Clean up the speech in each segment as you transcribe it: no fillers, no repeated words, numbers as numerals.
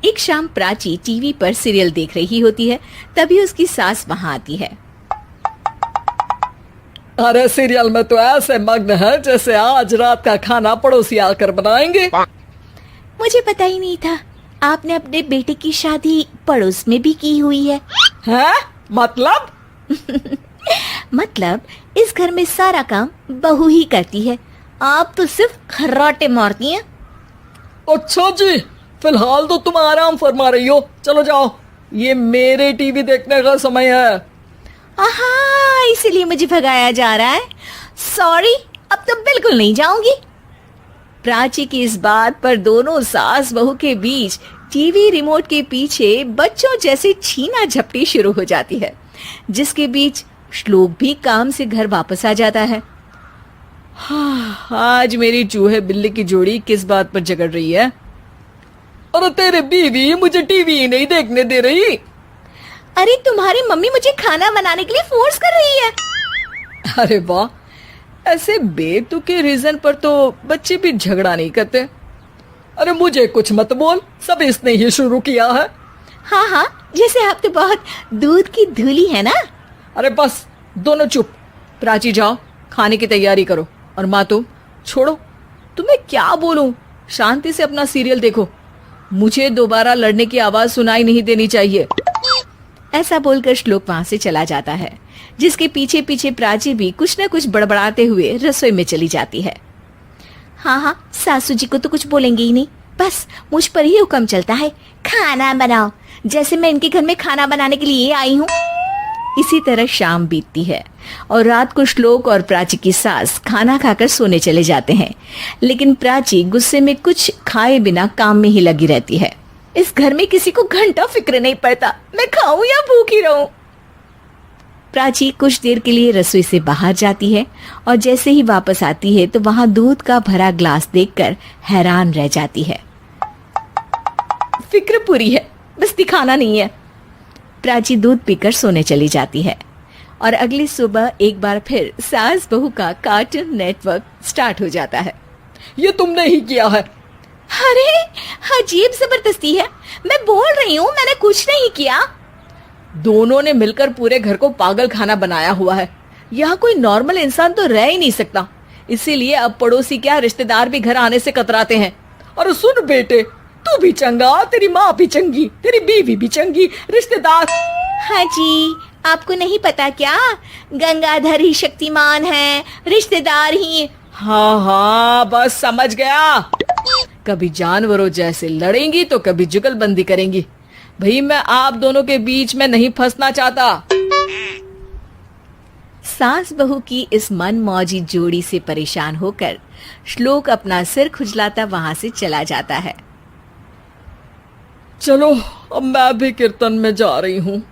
एक शाम प्राची टीवी पर सीरियल देख रही होती है। तभी उसकी सास वहाँ आती है। अरे सीरियल में तो ऐसे मग्न है जैसे आज रात का खाना पड़ोसी आकर बनाएंगे। मुझे पता ही नहीं था आपने अपने बेटे की शादी पड़ोस में भी की हुई है। हैं? मतलब? मतलब इस घर में सारा काम बहू ही करती है, आप तो सिर्फ खर्राटे मारती हैं। अच्छा जी, फिलहाल तो तुम आराम फरमा रही हो, चलो जाओ, ये मेरे टीवी देखने का समय है। आहा, इसीलिए मुझे भगाया जा रहा है। सॉरी, अब तो बिल्कुल नहीं जाऊंगी। प्राची की इस बात पर दोनों सास बहू के बीच टीवी रिमोट के पीछे बच्चों जैसे छीना झपटी शुरू हो जाती है, जिसके बीच श्लोक भी काम से घर वापस आ जाता है। आज मेरी चूहे बिल्ली की जोड़ी किस बात पर झगड़ रही है? अरे तेरे बीवी मुझे टीवी ही नहीं देखने दे रही। अरे तुम्हारी मम्मी मुझे खाना बनाने के लिए फोर्स कर रही है। अरे वाह, ऐसे बेतुके रीजन पर तो बच्चे भी झगड़ा नहीं करते। अरे मुझे कुछ मत बोल, सब इसने ही शुरू किया है। हाँ हाँ, जैसे आप तो बहुत दूध की धूली है ना। अरे बस, दोनों चुप। प्राची जाओ, खाने की तैयारी करो। और माँ तुम छोड़ो, तुम्हें क्या बोलूं, शांति से अपना सीरियल देखो, मुझे दोबारा लड़ने की आवाज सुनाई नहीं देनी चाहिए। ऐसा बोलकर श्लोक वहां से चला जाता है, जिसके पीछे पीछे प्राची भी कुछ न कुछ बड़बड़ाते हुए रसोई में चली जाती है। हाँ हाँ, सासू जी को तो कुछ बोलेंगे ही नहीं, बस मुझ पर ही हुक्म चलता है, खाना बनाओ, जैसे मैं इनके घर में खाना बनाने के लिए आई हूँ। इसी तरह शाम बीतती है और रात को श्लोक और प्राची की सास खाना खाकर सोने चले जाते हैं, लेकिन प्राची गुस्से में कुछ खाए बिना काम में ही लगी रहती है। इस घर में किसी को घंटा फिक्र नहीं पड़ता, मैं खाऊं या भूखी रहूं। प्राची कुछ देर के लिए रसोई से बाहर जाती है और जैसे ही वापस आती है तो वहां दूध का भरा ग्लास देखकर हैरान रह जाती है। फिक्र पूरी है, बस दिखाना नहीं है। प्राची दूध पीकर सोने चली जाती है और अगली सुबह एक बार फिर सास बहू का कार्टून नेटवर्क स्टार्ट हो जाता है। ये तुमने ही किया है। अरे अजीब जबरदस्ती है, मैं बोल रही हूँ मैंने कुछ नहीं किया। दोनों ने मिलकर पूरे घर को पागल खाना बनाया हुआ है। यहाँ कोई नॉर्मल इंसान तो रह ही नहीं सकता, इसीलिए अब पड़ोसी क्या रिश्तेदार भी घर आने से कतराते हैं। और सुन बेटे, तू भी चंगा, तेरी माँ भी चंगी, तेरी बीवी भी चंगी, रिश्तेदार। हाँ जी, आपको नहीं पता क्या, गंगाधर ही शक्तिमान है, रिश्तेदार ही। हाँ हाँ, बस समझ गया। कभी जानवरों जैसे लड़ेंगी तो कभी जुगलबंदी करेंगी। भाई मैं आप दोनों के बीच में नहीं फंसना चाहता। सास बहू की इस मनमौजी जोड़ी से परेशान होकर श्लोक अपना सिर खुजलाता वहां से चला जाता है। चलो अब मैं भी कीर्तन में जा रही हूँ।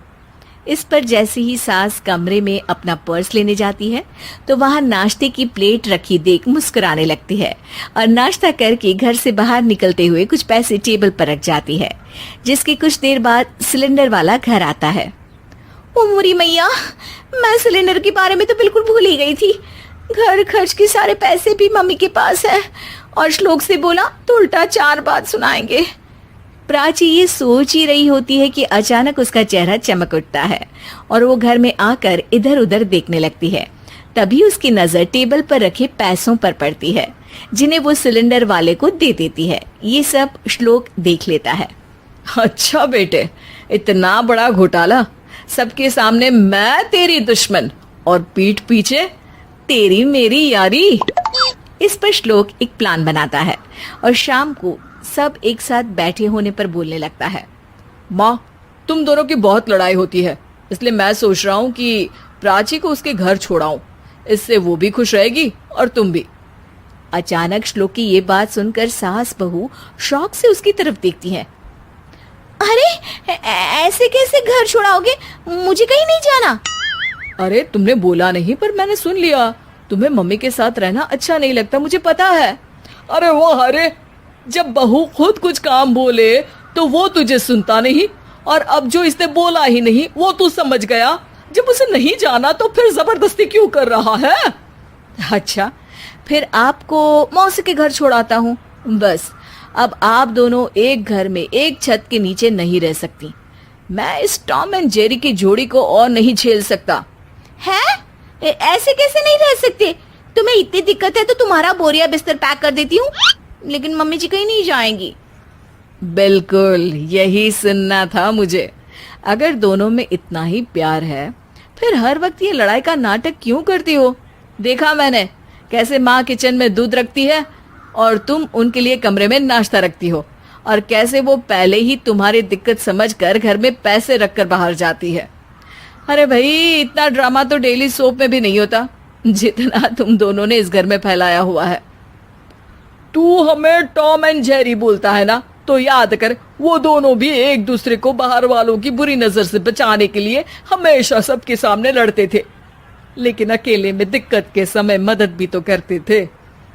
इस पर जैसे ही सास कमरे में अपना पर्स लेने जाती है तो वहां नाश्ते की प्लेट रखी देख मुस्कुराने लगती है और नाश्ता करके घर से बाहर निकलते हुए कुछ पैसे टेबल पर रख जाती है, जिसके कुछ देर बाद सिलेंडर वाला घर आता है। ओ मोरी मैया, मैं सिलेंडर के बारे में तो बिल्कुल भूल ही गई थी। घर खर्च के सारे पैसे भी मम्मी के पास है और श्लोक से बोला तो उल्टा 4 बात सुनाएंगे। प्राची ये सोच ही रही होती है कि अचानक उसका चेहरा चमक उठता है और वो घर में आकर इधर उधर देखने लगती है। तभी उसकी नजर टेबल पर रखे पैसों पर पड़ती है, जिन्हें वो सिलेंडर वाले को दे देती है। ये सब श्लोक देख लेता है। अच्छा बेटे, इतना बड़ा घोटाला, सबके सामने मैं तेरी दुश्मन और पीठ पीछे तेरी मेरी यारी। इस पर श्लोक एक प्लान बनाता है और शाम को सब एक साथ बैठे होने पर बोलने लगता है। माँ, तुम दोनों की बहुत लड़ाई होती है, इसलिए मैं सोच रहा हूँ कि प्राची को उसके घर छोड़ाऊं, इससे वो भी खुश रहेगी और तुम भी। अचानक श्लोक की ये बात सुनकर सास बहू शौक से उसकी तरफ देखती हैं। अरे ऐसे कैसे घर छोड़ाओगे, मुझे कहीं नहीं जाना। अरे तुमने बोला नहीं पर मैंने सुन लिया, तुम्हें मम्मी के साथ रहना अच्छा नहीं लगता, मुझे पता है। अरे वो अरे, जब बहू खुद कुछ काम बोले तो वो तुझे सुनता नहीं, और अब जो इसने बोला ही नहीं वो तू समझ गया। जब उसे नहीं जाना तो फिर जबरदस्ती क्यों कर रहा है? अच्छा, फिर आपको मौसी के घर छोड़ाता हूँ, बस अब आप दोनों एक घर में एक छत के नीचे नहीं रह सकती। मैं इस टॉम एंड जेरी की जोड़ी को और नहीं झेल सकता। है? ऐसे कैसे नहीं रह सकते? तुम्हें इतनी दिक्कत है तो तुम्हारा बोरिया बिस्तर पैक कर देती हूँ, लेकिन मम्मी जी कहीं नहीं जाएंगी। बिल्कुल यही सुनना था मुझे। अगर दोनों में इतना ही प्यार है फिर हर वक्त ये लड़ाई का नाटक क्यों करती हो? देखा मैंने कैसे माँ किचन में दूध रखती है और तुम उनके लिए कमरे में नाश्ता रखती हो, और कैसे वो पहले ही तुम्हारी दिक्कत समझकर घर में पैसे रखकर बाहर जाती है। अरे भाई, इतना ड्रामा तो डेली सोप में भी नहीं होता जितना तुम दोनों ने इस घर में फैलाया हुआ है। तू हमें टॉम एंड जेरी बोलता है ना, तो याद कर वो दोनों भी एक दूसरे को बाहर वालों की बुरी नजर से बचाने के लिए हमेशा सबके सामने लड़ते थे, लेकिन अकेले में दिक्कत के समय मदद भी तो करते थे।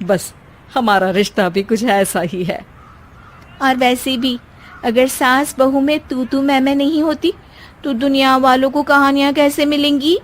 बस हमारा रिश्ता भी कुछ ऐसा ही है। और वैसे भी अगर सास बहू में तू मैं नहीं होती तो दुनिया वालों को कहानियां कैसे मिलेंगी?